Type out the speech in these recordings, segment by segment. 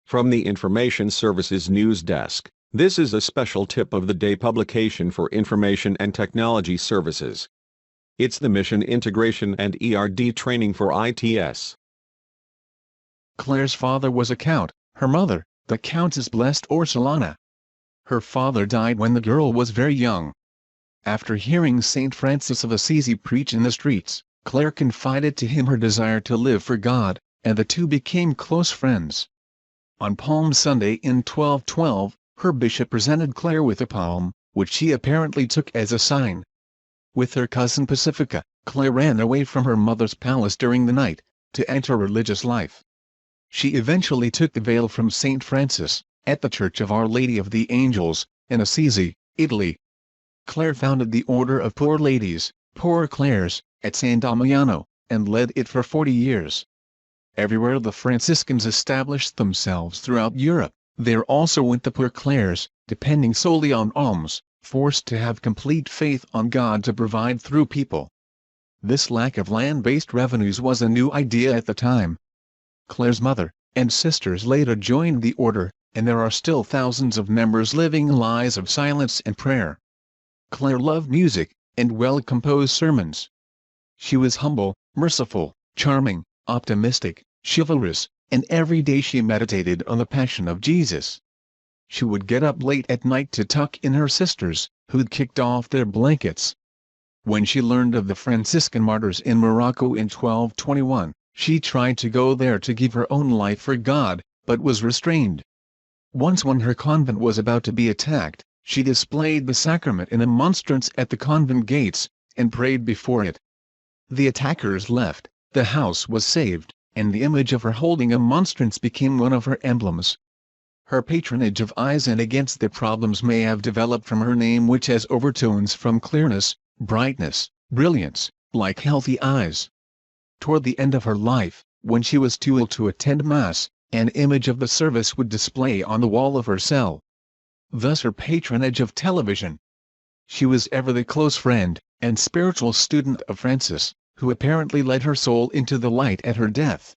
From the Information Services News Desk, this is a special tip of the day publication for Information and Technology Services. It's the Mission Integration and ERD Training for ITS. Claire's father was a count, her mother, the Countess Blessed Orsolana. Her father died when the girl was very young. After hearing St. Francis of Assisi preach in the streets, Clare confided to him her desire to live for God, and the two became close friends. On Palm Sunday in 1212, her bishop presented Clare with a palm, which she apparently took as a sign. With her cousin Pacifica, Clare ran away from her mother's palace during the night, to enter religious life. She eventually took the veil from St. Francis, at the Church of Our Lady of the Angels, in Assisi, Italy. Clare founded the Order of Poor Ladies, Poor Clares, at San Damiano, and led it for 40 years. Everywhere the Franciscans established themselves throughout Europe, there also went the Poor Clares, depending solely on alms, forced to have complete faith on God to provide through people. This lack of land-based revenues was a new idea at the time. Clare's mother and sisters later joined the order, and there are still thousands of members living lives of silence and prayer. Clare loved music, and well-composed sermons. She was humble, merciful, charming, optimistic, chivalrous, and every day she meditated on the Passion of Jesus. She would get up late at night to tuck in her sisters, who'd kicked off their blankets. When she learned of the Franciscan martyrs in Morocco in 1221, she tried to go there to give her own life for God, but was restrained. Once when her convent was about to be attacked, she displayed the sacrament in a monstrance at the convent gates, and prayed before it. The attackers left, the house was saved, and the image of her holding a monstrance became one of her emblems. Her patronage of eyes and against their problems may have developed from her name, which has overtones from clearness, brightness, brilliance, like healthy eyes. Toward the end of her life, when she was too ill to attend Mass, an image of the service would display on the wall of her cell. Thus her patronage of television. She was ever the close friend and spiritual student of Francis, who apparently led her soul into the light at her death.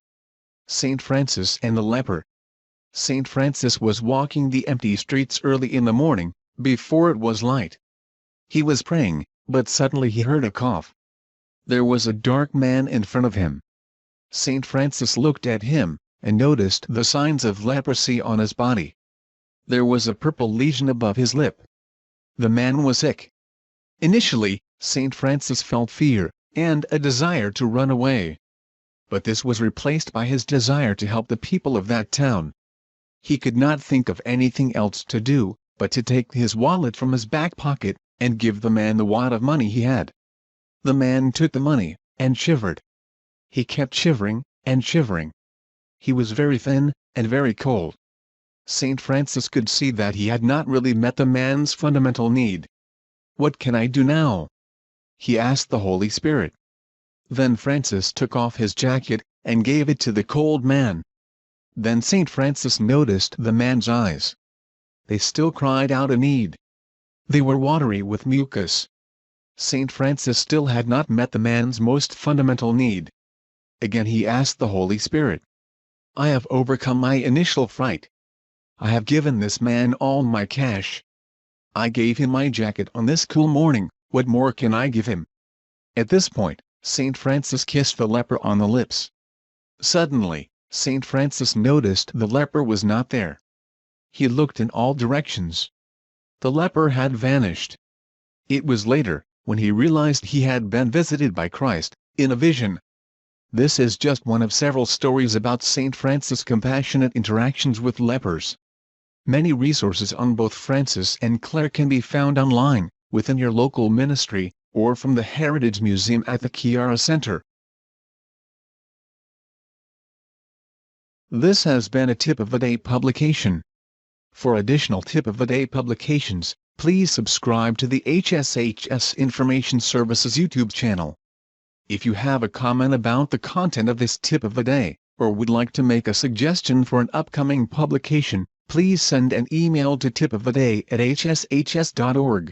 Saint Francis and the Leper. Saint Francis was walking the empty streets early in the morning, before it was light. He was praying, but suddenly he heard a cough. There was a dark man in front of him. Saint Francis looked at him, and noticed the signs of leprosy on his body. There was a purple lesion above his lip. The man was sick. Initially, Saint Francis felt fear, and a desire to run away. But this was replaced by his desire to help the people of that town. He could not think of anything else to do, but to take his wallet from his back pocket, and give the man the wad of money he had. The man took the money, and shivered. He kept shivering, and shivering. He was very thin, and very cold. Saint Francis could see that he had not really met the man's fundamental need. "What can I do now?" he asked the Holy Spirit. Then Francis took off his jacket, and gave it to the cold man. Then Saint Francis noticed the man's eyes. They still cried out a need. They were watery with mucus. Saint Francis still had not met the man's most fundamental need. Again he asked the Holy Spirit. "I have overcome my initial fright. I have given this man all my cash. I gave him my jacket on this cool morning, what more can I give him?" At this point, Saint Francis kissed the leper on the lips. Suddenly, Saint Francis noticed the leper was not there. He looked in all directions. The leper had vanished. It was later, when he realized he had been visited by Christ, in a vision. This is just one of several stories about Saint Francis' compassionate interactions with lepers. Many resources on both Francis and Clare can be found online, within your local ministry, or from the Heritage Museum at the Chiara Center. This has been a Tip of the Day publication. For additional Tip of the Day publications, please subscribe to the HSHS Information Services YouTube channel. If you have a comment about the content of this Tip of the Day, or would like to make a suggestion for an upcoming publication, please send an email to tipoftheday@hshs.org.